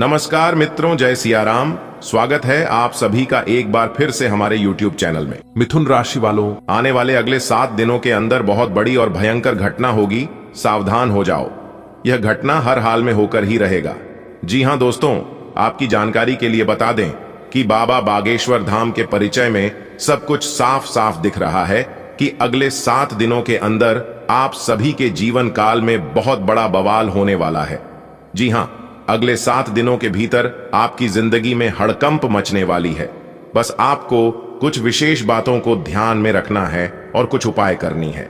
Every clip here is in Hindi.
नमस्कार मित्रों, जय सिया राम। स्वागत है आप सभी का एक बार फिर से हमारे YouTube चैनल में। मिथुन राशि वालों, आने वाले अगले 7 दिनों के अंदर बहुत बड़ी और भयंकर घटना होगी, सावधान हो जाओ। यह घटना हर हाल में होकर ही रहेगा। जी हां दोस्तों, आपकी जानकारी के लिए बता दें कि बाबा बागेश्वर धाम के परिचय में सब कुछ साफ साफ दिख रहा है कि अगले 7 दिनों के अंदर आप सभी के जीवन काल में बहुत बड़ा बवाल होने वाला है। जी हां, अगले 7 दिनों के भीतर आपकी जिंदगी में हड़कंप मचने वाली है। बस आपको कुछ विशेष बातों को ध्यान में रखना है और कुछ उपाय करनी है।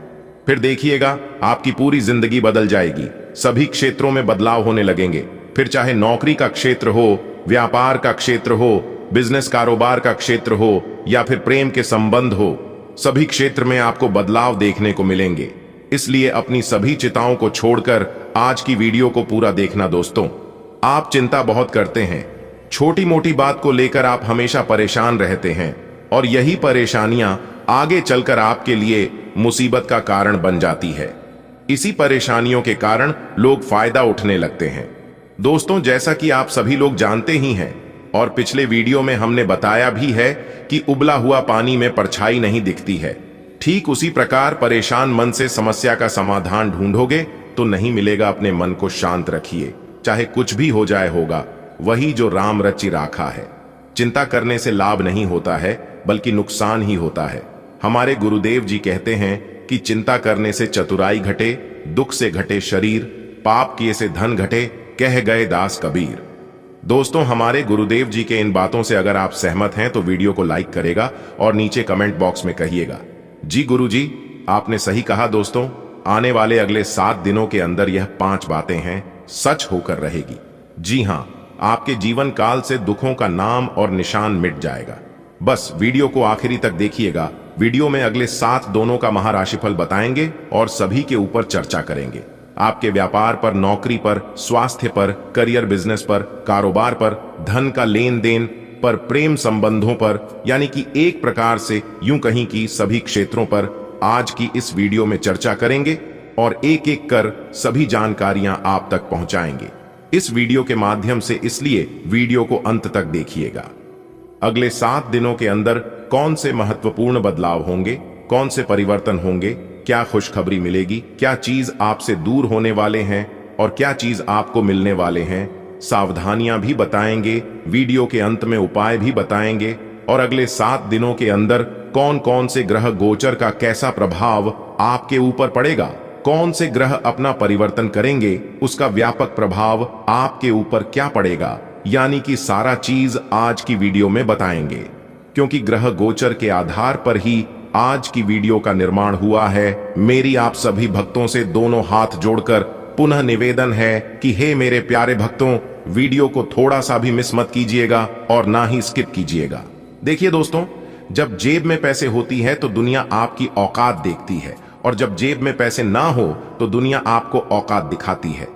फिर देखिएगा आपकी पूरी जिंदगी बदल जाएगी। सभी क्षेत्रों में बदलाव होने लगेंगे। फिर चाहे नौकरी का क्षेत्र हो, व्यापार का क्षेत्र हो, बिजनेस कारोबार का क्षेत्र हो या फिर प्रेम के संबंध हो, सभी क्षेत्र में आपको बदलाव देखने को मिलेंगे। इसलिए अपनी सभी चिंताओं को छोड़कर आज की वीडियो को पूरा देखना दोस्तों। आप चिंता बहुत करते हैं, छोटी मोटी बात को लेकर आप हमेशा परेशान रहते हैं और यही परेशानियां आगे चलकर आपके लिए मुसीबत का कारण बन जाती है। इसी परेशानियों के कारण लोग फायदा उठने लगते हैं। दोस्तों, जैसा कि आप सभी लोग जानते ही हैं और पिछले वीडियो में हमने बताया भी है कि उबला हुआ पानी में परछाई नहीं दिखती है। ठीक उसी प्रकार परेशान मन से समस्या का समाधान ढूंढोगे तो नहीं मिलेगा। अपने मन को शांत रखिए, चाहे कुछ भी हो जाए होगा वही जो राम रचि राखा है। चिंता करने से लाभ नहीं होता है बल्कि नुकसान ही होता है। हमारे गुरुदेव जी कहते हैं कि चिंता करने से चतुराई घटे, दुख से घटे शरीर, पाप किए से धन घटे, कह गए दास कबीर। दोस्तों, हमारे गुरुदेव जी के इन बातों से अगर आप सहमत हैं तो वीडियो को लाइक करेगा और नीचे कमेंट बॉक्स में कहिएगा, जी गुरुजी आपने सही कहा। दोस्तों, आने वाले अगले 7 दिनों के अंदर यह 5 बातें हैं सच होकर रहेगी। जी हां, आपके जीवन काल से दुखों का नाम और निशान मिट जाएगा। बस वीडियो को आखिरी तक देखिएगा। वीडियो में अगले 7 दोनों का महाराशिफल बताएंगे और सभी के ऊपर चर्चा करेंगे। आपके व्यापार पर, नौकरी पर, स्वास्थ्य पर, करियर बिजनेस पर, कारोबार पर, धन का लेन देन पर, प्रेम संबंधों पर, यानी कि एक प्रकार से यूं कहीं कि सभी क्षेत्रों पर आज की इस वीडियो में चर्चा करेंगे और एक एक कर सभी जानकारियां आप तक पहुंचाएंगे इस वीडियो के माध्यम से। इसलिए वीडियो को अंत तक देखिएगा। अगले 7 दिनों के अंदर कौन से महत्वपूर्ण बदलाव होंगे, कौन से परिवर्तन होंगे, क्या खुशखबरी मिलेगी, क्या चीज आपसे दूर होने वाले हैं और क्या चीज आपको मिलने वाले हैं, सावधानियां भी बताएंगे, वीडियो के अंत में उपाय भी बताएंगे और अगले 7 दिनों के अंदर कौन कौन से ग्रह गोचर का कैसा प्रभाव आपके ऊपर पड़ेगा, कौन से ग्रह अपना परिवर्तन करेंगे, उसका व्यापक प्रभाव आपके ऊपर क्या पड़ेगा, यानी कि सारा चीज आज की वीडियो में बताएंगे। क्योंकि ग्रह गोचर के आधार पर ही आज की वीडियो का निर्माण हुआ है। मेरी आप सभी भक्तों से दोनों हाथ जोड़कर पुनः निवेदन है कि हे मेरे प्यारे भक्तों, वीडियो को थोड़ा सा भी मिस मत कीजिएगा और ना ही स्किप कीजिएगा। देखिए दोस्तों, जब जेब में पैसे होती है तो दुनिया आपकी औकात देखती है और जब जेब में पैसे ना हो तो दुनिया आपको औकात दिखाती है।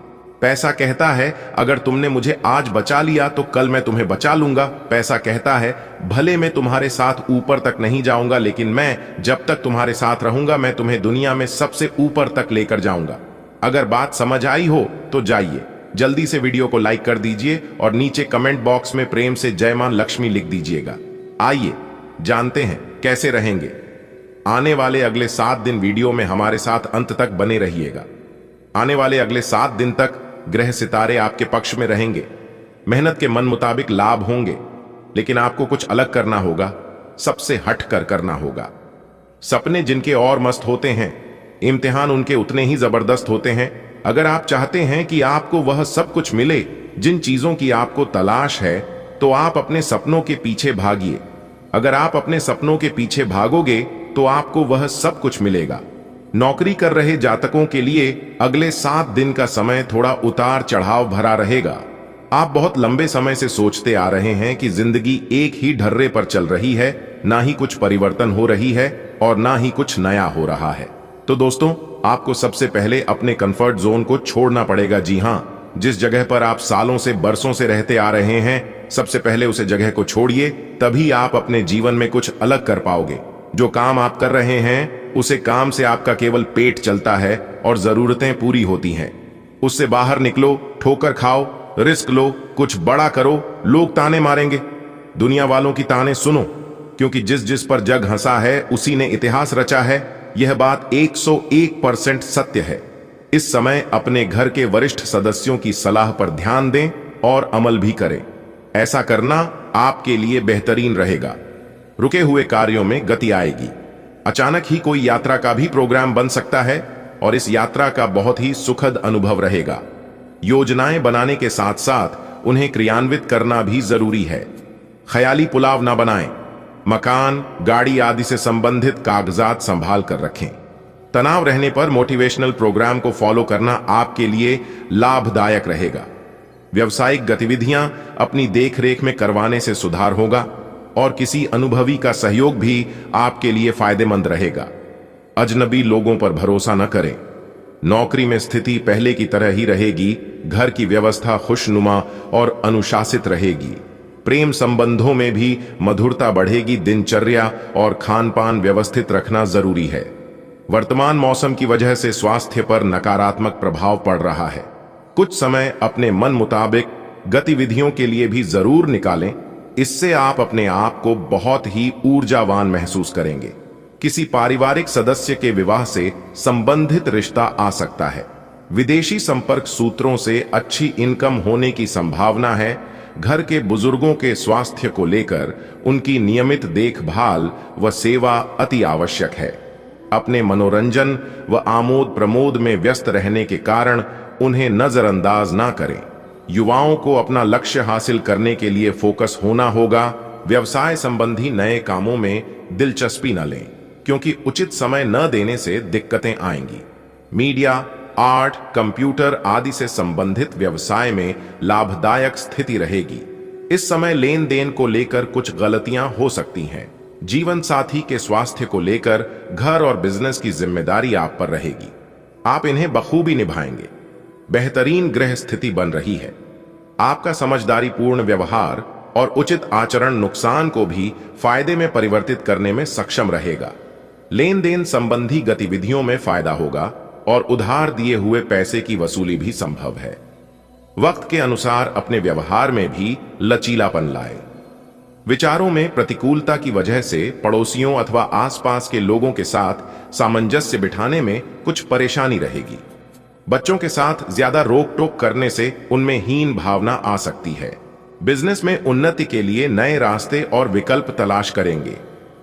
पैसा कहता है अगर तुमने मुझे आज बचा लिया तो कल मैं तुम्हें बचा लूंगा। पैसा कहता है भले मैं तुम्हारे साथ ऊपर तक नहीं जाऊंगा लेकिन मैं जब तक तुम्हारे साथ रहूंगा मैं तुम्हें दुनिया में सबसे ऊपर तक लेकर जाऊंगा। अगर बात समझ आई हो तो जाइए जल्दी से वीडियो को लाइक कर दीजिए और नीचे कमेंट बॉक्स में प्रेम से जय मां लक्ष्मी लिख दीजिएगा। आइए जानते हैं कैसे रहेंगे। आने वाले अगले 7 दिन वीडियो में हमारे साथ अंत तक बने रहिएगा। आने वाले अगले 7 दिन तक ग्रह सितारे आपके पक्ष में रहेंगे। मेहनत के मन मुताबिक लाभ होंगे, लेकिन आपको कुछ अलग करना होगा, सबसे हट कर करना होगा। सपने जिनके और मस्त होते हैं, इम्तिहान उनके उतने ही जबरदस्त होते हैं। अगर आप चाहते हैं कि आपको वह सब कुछ मिले जिन चीजों की आपको तलाश है तो आप अपने सपनों के पीछे भागिए। अगर आप अपने सपनों के पीछे भागोगे तो आपको वह सब कुछ मिलेगा। नौकरी कर रहे जातकों के लिए अगले 7 दिन का समय थोड़ा उतार चढ़ाव भरा रहेगा। आप बहुत लंबे समय से सोचते आ रहे हैं कि जिंदगी एक ही ढर्रे पर चल रही है, ना ही कुछ परिवर्तन हो रही है और ना ही कुछ नया हो रहा है। तो दोस्तों, आपको सबसे पहले अपने कंफर्ट जोन को छोड़ना पड़ेगा। जी हां, जिस जगह पर आप सालों से बरसों से रहते आ रहे हैं, सबसे पहले उस जगह को छोड़िए, तभी आप अपने जीवन में कुछ अलग कर पाओगे। जो काम आप कर रहे हैं उसे काम से आपका केवल पेट चलता है और जरूरतें पूरी होती हैं। उससे बाहर निकलो, ठोकर खाओ रिस्क लो, कुछ बड़ा करो, लोग ताने मारेंगे। दुनिया वालों की ताने सुनो, क्योंकि जिस जिस पर जग हंसा है उसी ने इतिहास रचा है। यह बात 101% सत्य है। इस समय अपने घर के वरिष्ठ सदस्यों की सलाह पर ध्यान दें और अमल भी करें। ऐसा करना आपके लिए बेहतरीन रहेगा। रुके हुए कार्यों में गति आएगी। अचानक ही कोई यात्रा का भी प्रोग्राम बन सकता है और इस यात्रा का बहुत ही सुखद अनुभव रहेगा। योजनाएं बनाने के साथ साथ उन्हें क्रियान्वित करना भी जरूरी है। ख्याली पुलाव ना बनाएं। मकान, गाड़ी आदि से संबंधित कागजात संभाल कर रखें। तनाव रहने पर मोटिवेशनल प्रोग्राम को फॉलो करना आपके लिए लाभदायक रहेगा। व्यावसायिक गतिविधियां अपनी देखरेख में करवाने से सुधार होगा और किसी अनुभवी का सहयोग भी आपके लिए फायदेमंद रहेगा। अजनबी लोगों पर भरोसा न करें। नौकरी में स्थिति पहले की तरह ही रहेगी। घर की व्यवस्था खुशनुमा और अनुशासित रहेगी। प्रेम संबंधों में भी मधुरता बढ़ेगी। दिनचर्या और खान-पान व्यवस्थित रखना जरूरी है। वर्तमान मौसम की वजह से स्वास्थ्य पर नकारात्मक प्रभाव पड़ रहा है। कुछ समय अपने मन मुताबिक गतिविधियों के लिए भी जरूर निकालें। इससे आप अपने आप को बहुत ही ऊर्जावान महसूस करेंगे। किसी पारिवारिक सदस्य के विवाह से संबंधित रिश्ता आ सकता है। विदेशी संपर्क सूत्रों से अच्छी इनकम होने की संभावना है। घर के बुजुर्गों के स्वास्थ्य को लेकर उनकी नियमित देखभाल व सेवा अति आवश्यक है। अपने मनोरंजन व आमोद प्रमोद में व्यस्त रहने के कारण उन्हें नजरअंदाज ना करें। युवाओं को अपना लक्ष्य हासिल करने के लिए फोकस होना होगा। व्यवसाय संबंधी नए कामों में दिलचस्पी न लें, क्योंकि उचित समय न देने से दिक्कतें आएंगी। मीडिया, आर्ट, कंप्यूटर आदि से संबंधित व्यवसाय में लाभदायक स्थिति रहेगी। इस समय लेन देन को लेकर कुछ गलतियां हो सकती हैं। जीवन साथी के स्वास्थ्य को लेकर घर और बिजनेस की जिम्मेदारी आप पर रहेगी। आप इन्हें बखूबी निभाएंगे। बेहतरीन ग्रह स्थिति बन रही है। आपका समझदारीपूर्ण व्यवहार और उचित आचरण नुकसान को भी फायदे में परिवर्तित करने में सक्षम रहेगा। लेन देन संबंधी गतिविधियों में फायदा होगा और उधार दिए हुए पैसे की वसूली भी संभव है। वक्त के अनुसार अपने व्यवहार में भी लचीलापन लाएं। विचारों में प्रतिकूलता की वजह से पड़ोसियों अथवा आसपास के लोगों के साथ सामंजस्य बिठाने में कुछ परेशानी रहेगी। बच्चों के साथ ज्यादा रोक टोक करने से उनमें हीन भावना आ सकती है। बिजनेस में उन्नति के लिए नए रास्ते और विकल्प तलाश करेंगे।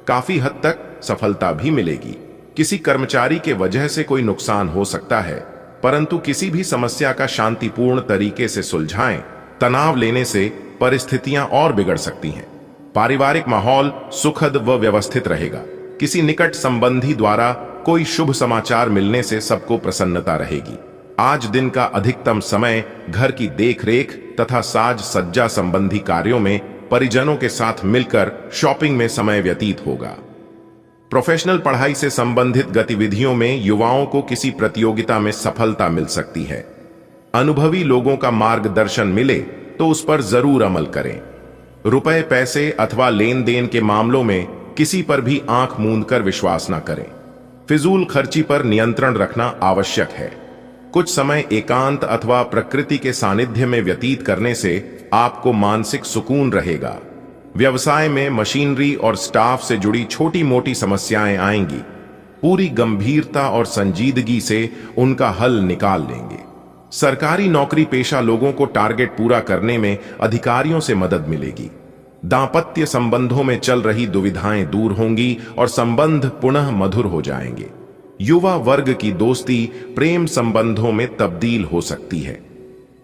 काफी हद तक सफलता भी मिलेगी। किसी कर्मचारी के वजह से कोई नुकसान हो सकता है, परंतु किसी भी समस्या का शांतिपूर्ण तरीके से सुलझाएं। तनाव लेने से परिस्थितियां और बिगड़ सकती हैं। पारिवारिक माहौल सुखद व व्यवस्थित रहेगा। किसी निकट संबंधी द्वारा कोई शुभ समाचार मिलने से सबको प्रसन्नता रहेगी। आज दिन का अधिकतम समय घर की देखरेख तथा साज सज्जा संबंधी कार्यों में परिजनों के साथ मिलकर शॉपिंग में समय व्यतीत होगा। प्रोफेशनल पढ़ाई से संबंधित गतिविधियों में युवाओं को किसी प्रतियोगिता में सफलता मिल सकती है। अनुभवी लोगों का मार्गदर्शन मिले तो उस पर जरूर अमल करें। रुपए, पैसे अथवा लेन देन के मामलों में किसी पर भी आंख मूंद कर विश्वास न करें। फिजूल खर्ची पर नियंत्रण रखना आवश्यक है। कुछ समय एकांत अथवा प्रकृति के सानिध्य में व्यतीत करने से आपको मानसिक सुकून रहेगा। व्यवसाय में मशीनरी और स्टाफ से जुड़ी छोटी मोटी समस्याएं आएंगी। पूरी गंभीरता और संजीदगी से उनका हल निकाल लेंगे। सरकारी नौकरी पेशा लोगों को टारगेट पूरा करने में अधिकारियों से मदद मिलेगी। दांपत्य संबंधों में चल रही दुविधाएं दूर होंगी और संबंध पुनः मधुर हो जाएंगे। युवा वर्ग की दोस्ती प्रेम संबंधों में तब्दील हो सकती है।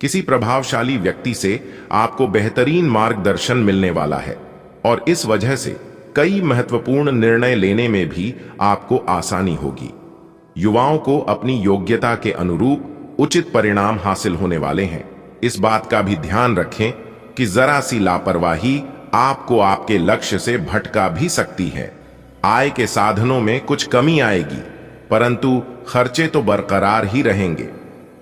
किसी प्रभावशाली व्यक्ति से आपको बेहतरीन मार्गदर्शन मिलने वाला है और इस वजह से कई महत्वपूर्ण निर्णय लेने में भी आपको आसानी होगी। युवाओं को अपनी योग्यता के अनुरूप उचित परिणाम हासिल होने वाले हैं। इस बात का भी ध्यान रखें कि जरा सी लापरवाही आपको आपके लक्ष्य से भटका भी सकती है। आय के साधनों में कुछ कमी आएगी, परंतु खर्चे तो बरकरार ही रहेंगे।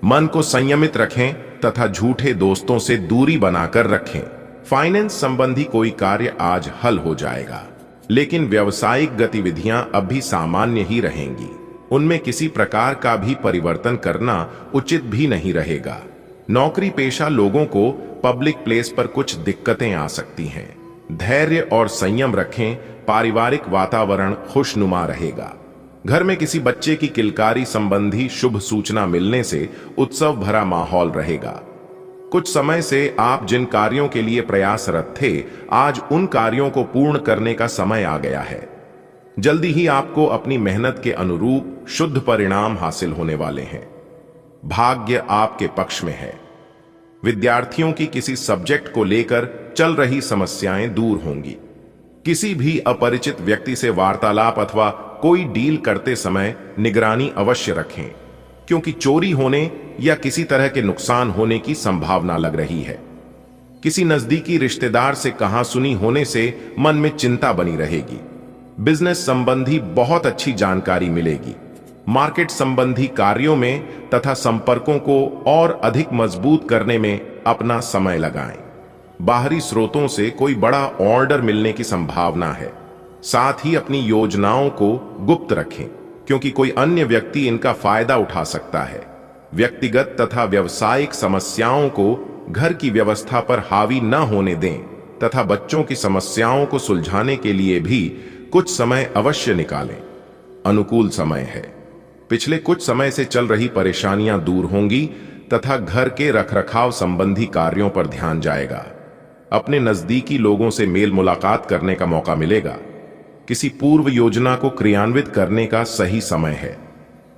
मन को संयमित रखें तथा झूठे दोस्तों से दूरी बनाकर रखें। फाइनेंस संबंधी कोई कार्य आज हल हो जाएगा, लेकिन व्यावसायिक गतिविधियां अब भी सामान्य ही रहेंगी। उनमें किसी प्रकार का भी परिवर्तन करना उचित भी नहीं रहेगा। नौकरी पेशा लोगों को पब्लिक प्लेस पर कुछ दिक्कतें आ सकती हैं। धैर्य और संयम रखें, पारिवारिक वातावरण खुशनुमा रहेगा। घर में किसी बच्चे की किलकारी संबंधी शुभ सूचना मिलने से उत्सव भरा माहौल रहेगा। कुछ समय से आप जिन कार्यों के लिए प्रयासरत थे, आज उन कार्यों को पूर्ण करने का समय आ गया है। जल्दी ही आपको अपनी मेहनत के अनुरूप शुद्ध परिणाम हासिल होने वाले हैं। भाग्य आपके पक्ष में है। विद्यार्थियों की किसी सब्जेक्ट को लेकर चल रही समस्याएं दूर होंगी। किसी भी अपरिचित व्यक्ति से वार्तालाप अथवा कोई डील करते समय निगरानी अवश्य रखें, क्योंकि चोरी होने या किसी तरह के नुकसान होने की संभावना लग रही है। किसी नजदीकी रिश्तेदार से कहासुनी होने से मन में चिंता बनी रहेगी। बिजनेस संबंधी बहुत अच्छी जानकारी मिलेगी। मार्केट संबंधी कार्यों में तथा संपर्कों को और अधिक मजबूत करने में अपना समय लगाएं। बाहरी स्रोतों से कोई बड़ा ऑर्डर मिलने की संभावना है। साथ ही अपनी योजनाओं को गुप्त रखें, क्योंकि कोई अन्य व्यक्ति इनका फायदा उठा सकता है। व्यक्तिगत तथा व्यावसायिक समस्याओं को घर की व्यवस्था पर हावी न होने दें तथा बच्चों की समस्याओं को सुलझाने के लिए भी कुछ समय अवश्य निकालें। अनुकूल समय है। पिछले कुछ समय से चल रही परेशानियां दूर होंगी तथा घर के रखरखाव संबंधी कार्यों पर ध्यान जाएगा। अपने नजदीकी लोगों से मेल मुलाकात करने का मौका मिलेगा। किसी पूर्व योजना को क्रियान्वित करने का सही समय है।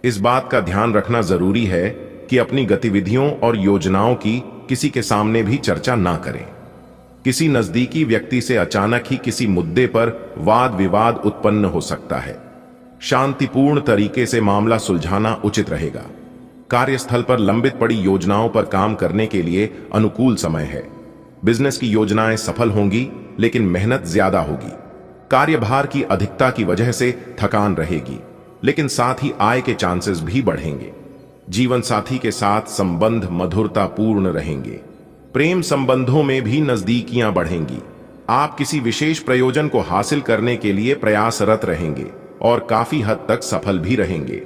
इस बात का ध्यान रखना जरूरी है कि अपनी गतिविधियों और योजनाओं की किसी के सामने भी चर्चा ना करें। किसी नजदीकी व्यक्ति से अचानक ही किसी मुद्दे पर वाद विवाद उत्पन्न हो सकता है। शांतिपूर्ण तरीके से मामला सुलझाना उचित रहेगा। कार्यस्थल पर लंबित पड़ी योजनाओं पर काम करने के लिए अनुकूल समय है। बिजनेस की योजनाएं सफल होंगी, लेकिन मेहनत ज्यादा होगी। कार्यभार की अधिकता की वजह से थकान रहेगी, लेकिन साथ ही आय के चांसेस भी बढ़ेंगे। जीवन साथी के साथ संबंध मधुरतापूर्ण रहेंगे। प्रेम संबंधों में भी नजदीकियां बढ़ेंगी। आप किसी विशेष प्रयोजन को हासिल करने के लिए प्रयासरत रहेंगे और काफी हद तक सफल भी रहेंगे।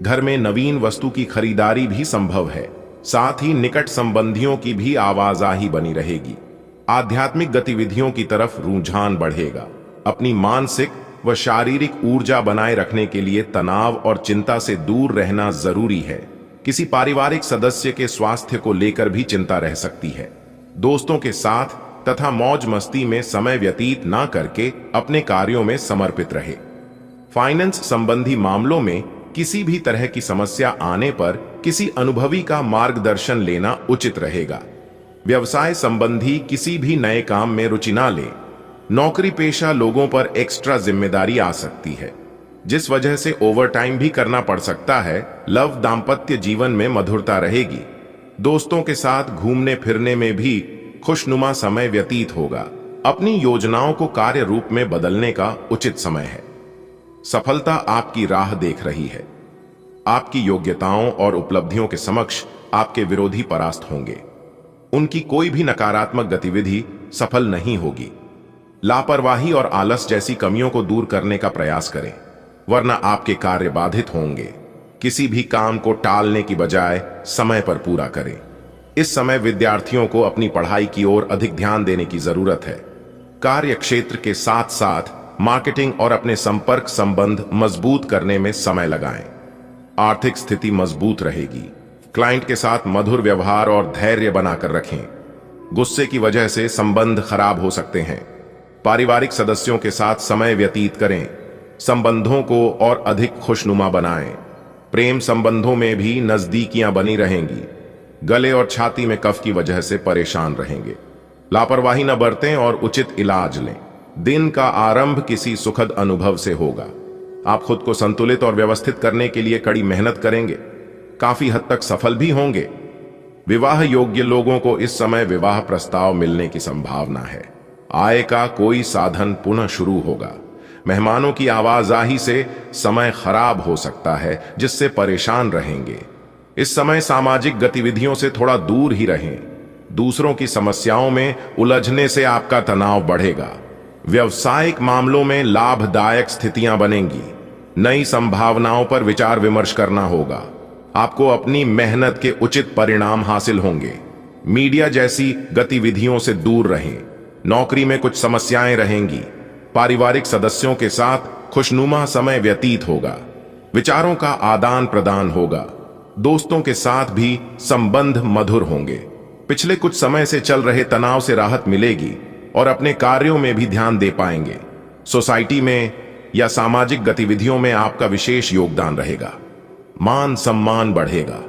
घर में नवीन वस्तु की खरीदारी भी संभव है। साथ ही निकट संबंधियों की भी आवाजाही बनी रहेगी। आध्यात्मिक गतिविधियों की तरफ रुझान बढ़ेगा। अपनी मानसिक व शारीरिक ऊर्जा बनाए रखने के लिए तनाव और चिंता से दूर रहना जरूरी है। किसी पारिवारिक सदस्य के स्वास्थ्य को लेकर भी चिंता रह सकती है। दोस्तों के साथ तथा मौज मस्ती में समय व्यतीत ना करके अपने कार्यों में समर्पित रहे। फाइनेंस संबंधी मामलों में किसी भी तरह की समस्या आने पर किसी अनुभवी का मार्गदर्शन लेना उचित रहेगा। व्यवसाय संबंधी किसी भी नए काम में रुचि ना लें। नौकरी पेशा लोगों पर एक्स्ट्रा जिम्मेदारी आ सकती है, जिस वजह से ओवरटाइम भी करना पड़ सकता है। लव दाम्पत्य जीवन में मधुरता रहेगी। दोस्तों के साथ घूमने फिरने में भी खुशनुमा समय व्यतीत होगा। अपनी योजनाओं को कार्य रूप में बदलने का उचित समय है। सफलता आपकी राह देख रही है। आपकी योग्यताओं और उपलब्धियों के समक्ष आपके विरोधी परास्त होंगे। उनकी कोई भी नकारात्मक गतिविधि सफल नहीं होगी। लापरवाही और आलस जैसी कमियों को दूर करने का प्रयास करें, वरना आपके कार्य बाधित होंगे। किसी भी काम को टालने की बजाय समय पर पूरा करें। इस समय विद्यार्थियों को अपनी पढ़ाई की ओर अधिक ध्यान देने की जरूरत है। कार्य क्षेत्र के साथ साथ मार्केटिंग और अपने संपर्क संबंध मजबूत करने में समय लगाएं। आर्थिक स्थिति मजबूत रहेगी। क्लाइंट के साथ मधुर व्यवहार और धैर्य बनाकर रखें। गुस्से की वजह से संबंध खराब हो सकते हैं। पारिवारिक सदस्यों के साथ समय व्यतीत करें। संबंधों को और अधिक खुशनुमा बनाएं। प्रेम संबंधों में भी नजदीकियां बनी रहेंगी। गले और छाती में कफ की वजह से परेशान रहेंगे। लापरवाही न बरतें और उचित इलाज लें। दिन का आरंभ किसी सुखद अनुभव से होगा। आप खुद को संतुलित और व्यवस्थित करने के लिए कड़ी मेहनत करेंगे। काफी हद तक सफल भी होंगे। विवाह योग्य लोगों को इस समय विवाह प्रस्ताव मिलने की संभावना है। आय का कोई साधन पुनः शुरू होगा। मेहमानों की आवाजाही से समय खराब हो सकता है, जिससे परेशान रहेंगे। इस समय सामाजिक गतिविधियों से थोड़ा दूर ही रहें। दूसरों की समस्याओं में उलझने से आपका तनाव बढ़ेगा। व्यवसायिक मामलों में लाभदायक स्थितियां बनेंगी। नई संभावनाओं पर विचार विमर्श करना होगा। आपको अपनी मेहनत के उचित परिणाम हासिल होंगे। मीडिया जैसी गतिविधियों से दूर रहें। नौकरी में कुछ समस्याएं रहेंगी। पारिवारिक सदस्यों के साथ खुशनुमा समय व्यतीत होगा। विचारों का आदान प्रदान होगा। दोस्तों के साथ भी संबंध मधुर होंगे। पिछले कुछ समय से चल रहे तनाव से राहत मिलेगी और अपने कार्यों में भी ध्यान दे पाएंगे। सोसाइटी में या सामाजिक गतिविधियों में आपका विशेष योगदान रहेगा। मान सम्मान बढ़ेगा।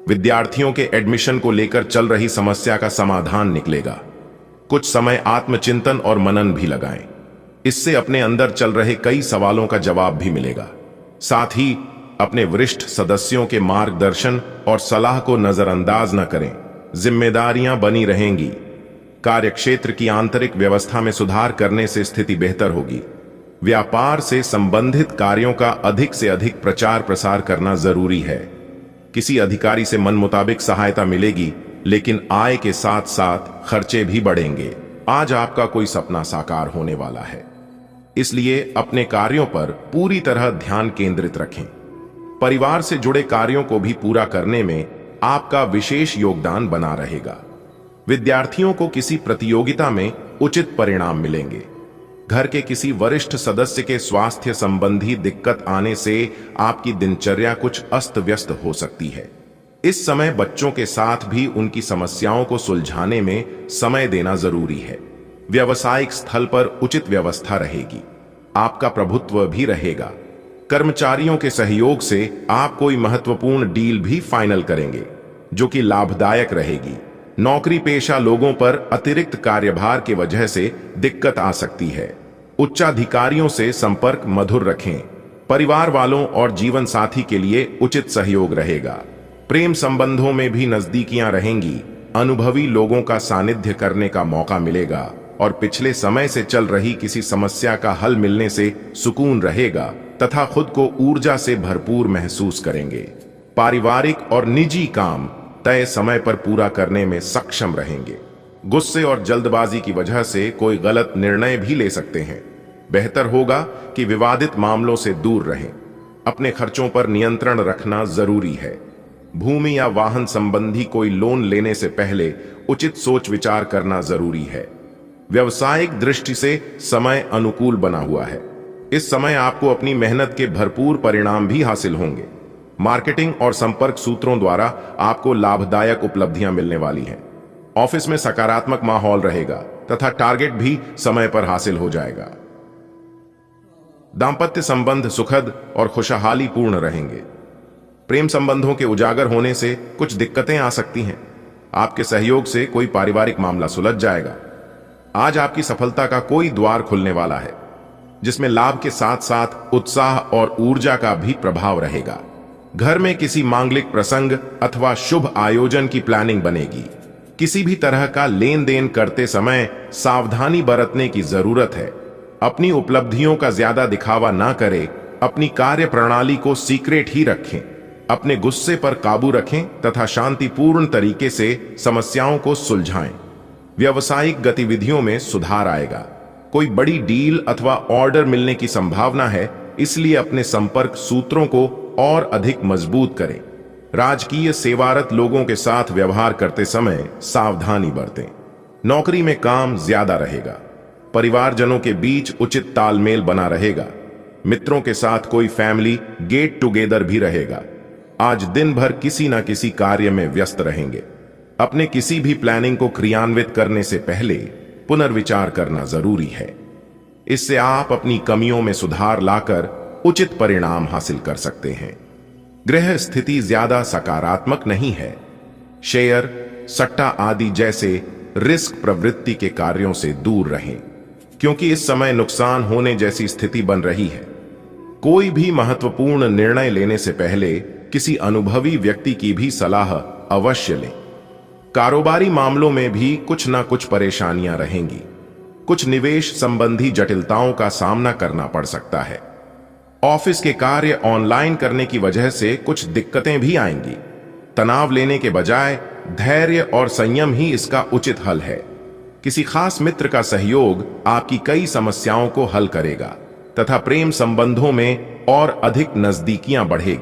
विद्यार्थियों के एडमिशन को लेकर चल रही समस्या का समाधान निकलेगा। कुछ समय आत्मचिंतन और मनन भी लगाएं। इससे अपने अंदर चल रहे कई सवालों का जवाब भी मिलेगा। साथ ही अपने वरिष्ठ सदस्यों के मार्गदर्शन और सलाह को नजरअंदाज न करें। जिम्मेदारियां बनी रहेंगी। कार्यक्षेत्र की आंतरिक व्यवस्था में सुधार करने से स्थिति बेहतर होगी। व्यापार से संबंधित कार्यों का अधिक से अधिक प्रचार प्रसार करना जरूरी है। किसी अधिकारी से मन मुताबिक सहायता मिलेगी, लेकिन आय के साथ साथ खर्चे भी बढ़ेंगे। आज आपका कोई सपना साकार होने वाला है, इसलिए अपने कार्यों पर पूरी तरह ध्यान केंद्रित रखें। परिवार से जुड़े कार्यों को भी पूरा करने में आपका विशेष योगदान बना रहेगा। विद्यार्थियों को किसी प्रतियोगिता में उचित परिणाम मिलेंगे। घर के किसी वरिष्ठ सदस्य के स्वास्थ्य संबंधी दिक्कत आने से आपकी दिनचर्या कुछ अस्त व्यस्त हो सकती है। इस समय बच्चों के साथ भी उनकी समस्याओं को सुलझाने में समय देना जरूरी है। व्यावसायिक स्थल पर उचित व्यवस्था रहेगी। आपका प्रभुत्व भी रहेगा। कर्मचारियों के सहयोग से आप कोई महत्वपूर्ण डील भी फाइनल करेंगे, जो कि लाभदायक रहेगी। नौकरी पेशा लोगों पर अतिरिक्त कार्यभार की वजह से दिक्कत आ सकती है। उच्चाधिकारियों से संपर्क मधुर रखें। परिवार वालों और जीवन साथी के लिए उचित सहयोग रहेगा। प्रेम संबंधों में भी नजदीकियां रहेंगी। अनुभवी लोगों का सानिध्य करने का मौका मिलेगा और पिछले समय से चल रही किसी समस्या का हल मिलने से सुकून रहेगा तथा खुद को ऊर्जा से भरपूर महसूस करेंगे। पारिवारिक और निजी काम तय समय पर पूरा करने में सक्षम रहेंगे। गुस्से और जल्दबाजी की वजह से कोई गलत निर्णय भी ले सकते हैं। बेहतर होगा कि विवादित मामलों से दूर रहें। अपने खर्चों पर नियंत्रण रखना जरूरी है। भूमि या वाहन संबंधी कोई लोन लेने से पहले उचित सोच विचार करना जरूरी है। व्यवसायिक दृष्टि से समय अनुकूल बना हुआ है। इस समय आपको अपनी मेहनत के भरपूर परिणाम भी हासिल होंगे। मार्केटिंग और संपर्क सूत्रों द्वारा आपको लाभदायक उपलब्धियां मिलने वाली हैं। ऑफिस में सकारात्मक माहौल रहेगा तथा टारगेट भी समय पर हासिल हो जाएगा। दांपत्य संबंध सुखद और खुशहाली पूर्ण रहेंगे। प्रेम संबंधों के उजागर होने से कुछ दिक्कतें आ सकती हैं। आपके सहयोग से कोई पारिवारिक मामला सुलझ जाएगा। आज आपकी सफलता का कोई द्वार खुलने वाला है, जिसमें लाभ के साथ साथ उत्साह और ऊर्जा का भी प्रभाव रहेगा। घर में किसी मांगलिक प्रसंग अथवा शुभ आयोजन की प्लानिंग बनेगी। किसी भी तरह का लेन देन करते समय सावधानी बरतने की जरूरत है। अपनी उपलब्धियों का ज्यादा दिखावा ना करें। अपनी कार्य प्रणाली को सीक्रेट ही रखें। अपने गुस्से पर काबू रखें तथा शांतिपूर्ण तरीके से समस्याओं को सुलझाएं। व्यावसायिक गतिविधियों में सुधार आएगा। कोई बड़ी डील अथवा ऑर्डर मिलने की संभावना है, इसलिए अपने संपर्क सूत्रों को और अधिक मजबूत करें। राजकीय सेवारत लोगों के साथ व्यवहार करते समय सावधानी बरतें। नौकरी में काम ज्यादा रहेगा। परिवारजनों के बीच उचित तालमेल बना रहेगा। मित्रों के साथ कोई फैमिली गेट टुगेदर भी रहेगा। आज दिन भर किसी न किसी कार्य में व्यस्त रहेंगे। अपने किसी भी प्लानिंग को क्रियान्वित करने से पहले पुनर्विचार करना जरूरी है। इससे आप अपनी कमियों में सुधार लाकर उचित परिणाम हासिल कर सकते हैं। गृह स्थिति ज्यादा सकारात्मक नहीं है। शेयर, सट्टा आदि जैसे रिस्क प्रवृत्ति के कार्यों से दूर रहें, क्योंकि इस समय नुकसान होने जैसी स्थिति बन रही है। कोई भी महत्वपूर्ण निर्णय लेने से पहले किसी अनुभवी व्यक्ति की भी सलाह अवश्य लें। कारोबारी मामलों में भी कुछ ना कुछ परेशानियां रहेंगी। कुछ निवेश संबंधी जटिलताओं का सामना करना पड़ सकता है। ऑफिस के कार्य ऑनलाइन करने की वजह से कुछ दिक्कतें भी आएंगी। तनाव लेने के बजाय धैर्य और संयम ही इसका उचित हल है। किसी खास मित्र का सहयोग आपकी कई समस्याओं को हल करेगा तथा प्रेम संबंधों में और अधिक नजदीकियां बढ़ेगी।